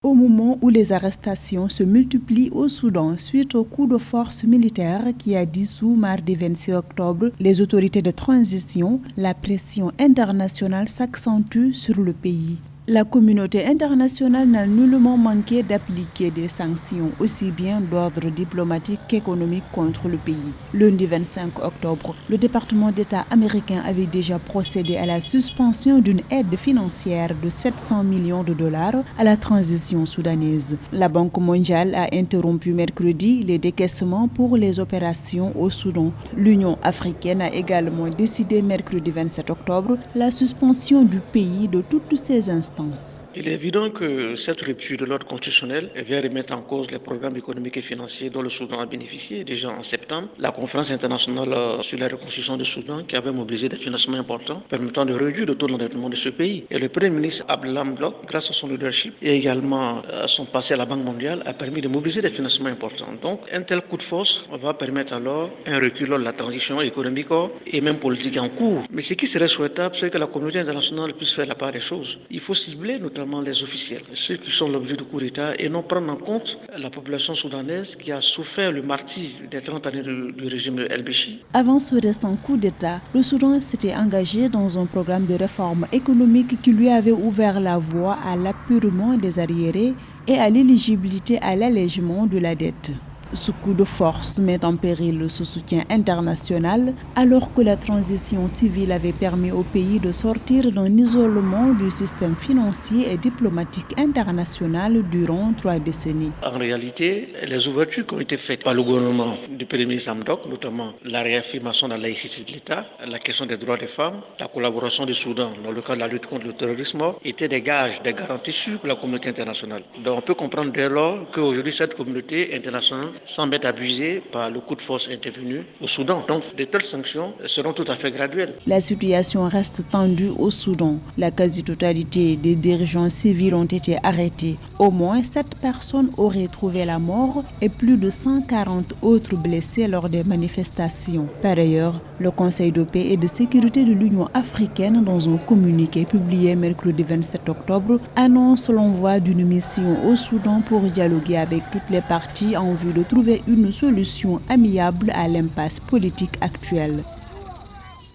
Au moment où les arrestations se multiplient au Soudan suite au coup de force militaire qui a dissous mardi 26 octobre les autorités de transition, la pression internationale s'accentue sur le pays. La communauté internationale n'a nullement manqué d'appliquer des sanctions aussi bien d'ordre diplomatique qu'économique contre le pays. Lundi 25 octobre, le département d'État américain avait déjà procédé à la suspension d'une aide financière de 700 millions de dollars à la transition soudanaise. La Banque mondiale a interrompu mercredi les décaissements pour les opérations au Soudan. L'Union africaine a également décidé mercredi 27 octobre la suspension du pays de toutes ses instances. Il est évident que cette rupture de l'ordre constitutionnel vient remettre en cause les programmes économiques et financiers dont le Soudan a bénéficié. Déjà en septembre, la conférence internationale sur la reconstruction du Soudan qui avait mobilisé des financements importants permettant de réduire le taux d'endettement de ce pays. Et le Premier ministre Abdallah Hamdok, grâce à son leadership et également à son passé à la Banque mondiale, a permis de mobiliser des financements importants. Donc un tel coup de force va permettre alors un recul lors de la transition économique et même politique en cours. Mais ce qui serait souhaitable, c'est que la communauté internationale puisse faire la part des choses. Il faut cibler notamment les officiels, ceux qui sont l'objet du coup d'État, et non prendre en compte la population soudanaise qui a souffert le martyre des 30 années du régime de El-Béchi. Avant ce récent coup d'État, le Soudan s'était engagé dans un programme de réforme économique qui lui avait ouvert la voie à l'apurement des arriérés et à l'éligibilité à l'allègement de la dette. Ce coup de force met en péril ce soutien international alors que la transition civile avait permis au pays de sortir d'un isolement du système financier et diplomatique international durant 3 décennies. En réalité, les ouvertures qui ont été faites par le gouvernement du Premier ministre Hamdok, notamment la réaffirmation de la laïcité de l'État, la question des droits des femmes, la collaboration du Soudan dans le cadre de la lutte contre le terrorisme, étaient des gages, des garanties sûres pour la communauté internationale. Donc on peut comprendre dès lors qu'aujourd'hui cette communauté internationale semble être abusée par le coup de force intervenu au Soudan. Donc de telles sanctions seront tout à fait graduelles. La situation reste tendue au Soudan. La quasi-totalité des dirigeants civils ont été arrêtés. Au moins 7 personnes auraient trouvé la mort et plus de 140 autres blessés lors des manifestations. Par ailleurs, le Conseil de paix et de sécurité de l'Union africaine, dans un communiqué publié mercredi 27 octobre, annonce l'envoi d'une mission au Soudan pour dialoguer avec toutes les parties en vue de trouver une solution amiable à l'impasse politique actuelle.